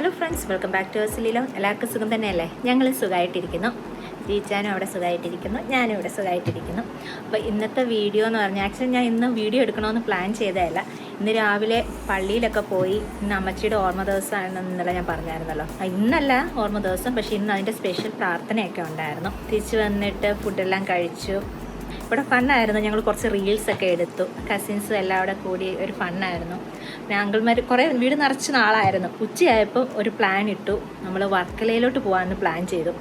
Hello friends, welcome back to അസ്ലീലോ. എല്ലാവർക്കും സുഖം തന്നെയല്ലേ? ഞങ്ങൾ സുഖമായിട്ടിരിക്കുന്നു. ജീച്ചാനും അവിടെ സുഖമായിട്ടിരിക്കുന്നു, ഞാനും ഇവിടെ സുഖമായിട്ടിരിക്കുന്നു. അപ്പോൾ ഇന്നത്തെ വീഡിയോ എന്ന് പറഞ്ഞാൽ ആക്ച്വലി ഞാൻ ഇന്ന് വീഡിയോ എടുക്കണമെന്ന് പ്ലാൻ ചെയ്തതല്ല. ഇന്ന് രാവിലെ പള്ളിയിലൊക്കെ പോയി. ഇന്ന് അമ്മച്ചിയുടെ ഓർമ്മ ദിവസമാണെന്ന് ഇന്നലെ ഞാൻ പറഞ്ഞായിരുന്നല്ലോ. ഇന്നല്ല ഓർമ്മ ദിവസം, പക്ഷേ ഇന്ന് അതിൻ്റെ സ്പെഷ്യൽ പ്രാർത്ഥനയൊക്കെ ഉണ്ടായിരുന്നു. തിരിച്ച് വന്നിട്ട് ഫുഡെല്ലാം കഴിച്ചു. ഇവിടെ ഫണ്ണായിരുന്നു. ഞങ്ങൾ കുറച്ച് റീൽസൊക്കെ എടുത്തു. കസിൻസും എല്ലാം അവിടെ കൂടി ഒരു ഫണ്ണായിരുന്നു. പിന്നെ അങ്കിൾമാർ കുറേ വീട് നിറച്ച് നാളായിരുന്നു. ഉച്ചയായപ്പോൾ ഒരു പ്ലാൻ ഇട്ടു. നമ്മൾ വർക്കലയിലോട്ട് പോകാമെന്ന് പ്ലാൻ ചെയ്തു.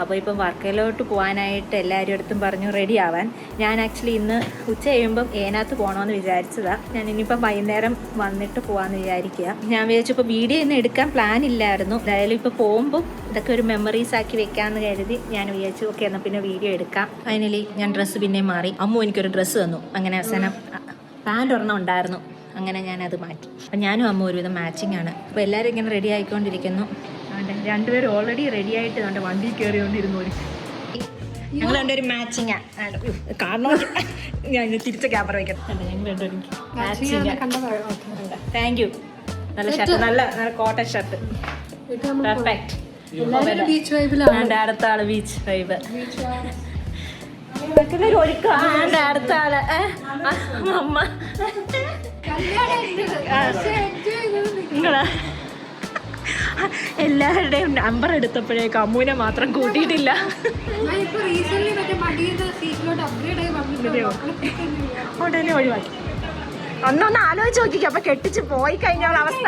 അപ്പോൾ ഇപ്പം വർക്കലയിലോട്ട് പോകാനായിട്ട് എല്ലാവരും അടുത്തും പറഞ്ഞു റെഡി ആവാൻ. ഞാൻ ആക്ച്വലി ഇന്ന് ഉച്ച കഴിയുമ്പം ഏനാത്ത് പോകണമെന്ന് വിചാരിച്ചതാണ്. ഞാൻ ഇനിയിപ്പം വൈകുന്നേരം വന്നിട്ട് പോകാമെന്ന് വിചാരിക്കുക. ഞാൻ വിചാരിച്ചപ്പോൾ വീഡിയോ ഇന്ന് എടുക്കാൻ പ്ലാൻ ഇല്ലായിരുന്നു. എന്തായാലും ഇപ്പോൾ പോകുമ്പോൾ ഇതൊക്കെ ഒരു മെമ്മറീസ് ആക്കി വെക്കാമെന്ന് കരുതി ഞാൻ വിചാരിച്ചു ഓക്കെ എന്നാൽ പിന്നെ വീഡിയോ എടുക്കാം. ഫൈനലി ഞാൻ ഡ്രസ്സ് പിന്നെയും മാറി. അമ്മു എനിക്കൊരു ഡ്രസ്സ് തന്നു. അങ്ങനെ അവസാനം പാൻറ് ഒരെണ്ണം ഉണ്ടായിരുന്നു. അങ്ങനെ ഞാനത് മാറ്റി. അപ്പം ഞാനും അമ്മ ഒരുവിധം മാച്ചിങ് ആണ്. അപ്പോൾ എല്ലാവരും ഇങ്ങനെ റെഡി ആയിക്കൊണ്ടിരിക്കുന്നു. രണ്ടുപേരും ഓൾറെഡി റെഡി ആയിട്ട് നമ്മുടെ വണ്ടി കയറിക്കൊണ്ടിരുന്നു. ഞങ്ങൾ രണ്ടുപേരും മാച്ചിങ് കാരണം ഞാൻ തിരിച്ച ക്യാമറ വയ്ക്കണം. ഞങ്ങൾ രണ്ടുപേരും താങ്ക് യു. നല്ല ഷർട്ട്, നല്ല കോട്ടൺ ഷർട്ട്, പെർഫെക്റ്റ്. അടുത്ത ആള് ബീച്ച് വൈബ്. അടുത്ത ആള് അമ്മ. നിങ്ങളാ എല്ലാവരുടെയും നമ്പർ എടുത്തപ്പോഴേക്കും അമ്മൂനെ മാത്രം കൂട്ടിയിട്ടില്ല. ഉടനെ ഒഴിവാക്കി. ഒന്നൊന്ന് ആലോചിച്ച് നോക്കിക്കോ. അപ്പൊ കെട്ടിച്ച് പോയി കഴിഞ്ഞ അവസ്ഥ.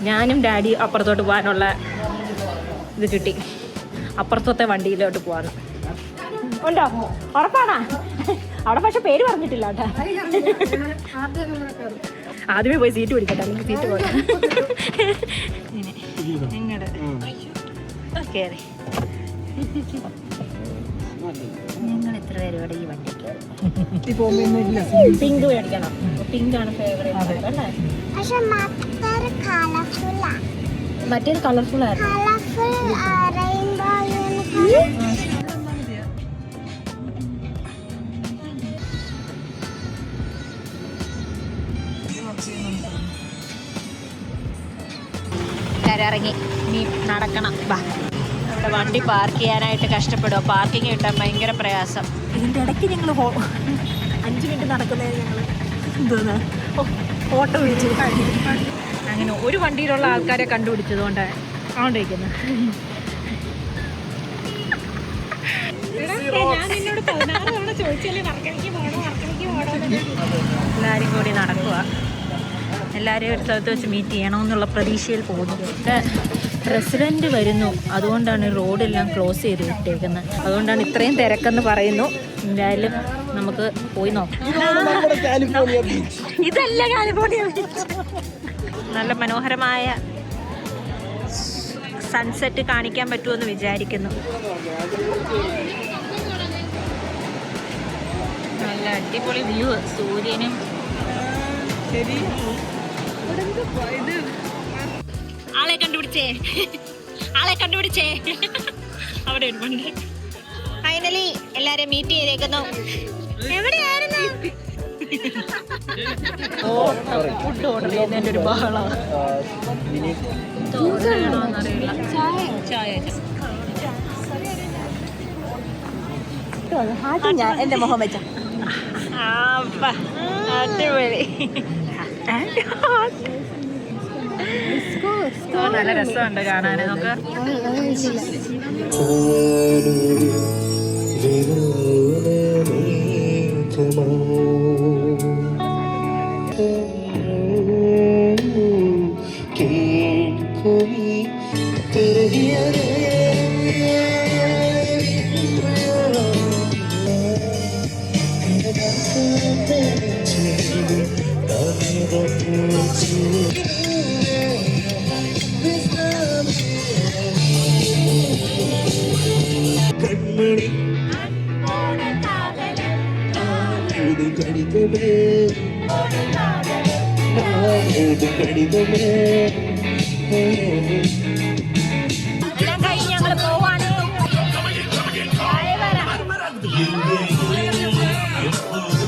ഞാനും ഡാഡി അപ്പുറത്തോട്ട് പോകാനുള്ള ഇത് കിട്ടി. അപ്പുറത്തെ വണ്ടിയിലോട്ട് പോകാന്ന് ഉണ്ടോ? ഉറപ്പാണോ? അവിടെ പക്ഷെ പേര് പറഞ്ഞിട്ടില്ല കേട്ടോ. ആദ്യമേ പോയി സീറ്റ് പിടിക്കട്ടെ, അല്ലെങ്കിൽ സീറ്റ് പോകാം. നിങ്ങളുടെ കയറി ഞങ്ങൾ എത്ര പേര് ഇവിടെ ഈ വണ്ടിക്ക് പിങ്ക് മേടിക്കണം. പിങ്ക് ആണ് ഫേവറേറ്റ് അല്ലേ? മറ്റേത് കളർഫുൾ ആയിരുന്നു. ഇറങ്ങി നീ നടക്കണം. വാ, ഇവിടെ വണ്ടി പാർക്ക് ചെയ്യാനായിട്ട് കഷ്ടപ്പെടുക. പാർക്കിങ് കിട്ടാൻ ഭയങ്കര പ്രയാസം. ഇതിൻ്റെ ഇടയ്ക്ക് ഞങ്ങൾ 5 മിനിറ്റ് നടക്കുന്നതിന് ഞങ്ങൾ എന്തോന്ന് ഓട്ടോ വിളിച്ചു. അങ്ങനെ ഒരു വണ്ടിയിലുള്ള ആൾക്കാരെ കണ്ടുപിടിച്ചതുകൊണ്ടാണ് ആണ്ടിരിക്കുന്നത്. ഞാൻ നിന്നോട് 16 തവണ ചോദിച്ചല്ലേ വർക്കലയ്ക്ക് പോകണോ എല്ലാവരും കൂടി നടക്കുക. എല്ലാവരെയും ഒരു സ്ഥലത്ത് വെച്ച് മീറ്റ് ചെയ്യണമെന്നുള്ള പ്രതീക്ഷയിൽ പോകുന്നു. പ്രസിഡന്റ് വരുന്നു, അതുകൊണ്ടാണ് റോഡെല്ലാം ക്ലോസ് ചെയ്ത് വിട്ടേക്കുന്നത്. അതുകൊണ്ടാണ് ഇത്രയും തിരക്കെന്ന് പറയുന്നു. എന്തായാലും നമുക്ക് പോയി നോക്കാം. ഇതല്ല കാലിഫോർണിയ ബീച്ച്. നല്ല മനോഹരമായ സൺസെറ്റ് കാണിക്കാൻ പറ്റുമെന്ന് വിചാരിക്കുന്നു. നല്ല അടിപൊളി വ്യൂ. സൂര്യനും ആളെ കണ്ടുപിടിച്ചേ അവിടെ ഒരുപാട്. ഫൈനലി എല്ലാരെയും മീറ്റ് ചെയ്തേക്കുന്നു. എവിടെയായിരുന്നു? ഫുഡ് ഓർഡർ ചെയ്യുന്നതിൻ്റെ ഒരു ബഹളമാണ്. അറിയില്ല. ചായ ഞാൻ എൻ്റെ മുഖം വെച്ച അടിപൊളി. നല്ല രസമുണ്ട് കാണാൻ. നമുക്ക് എല്ലാം കഴിഞ്ഞ് ഞങ്ങൾ പോവാണ്.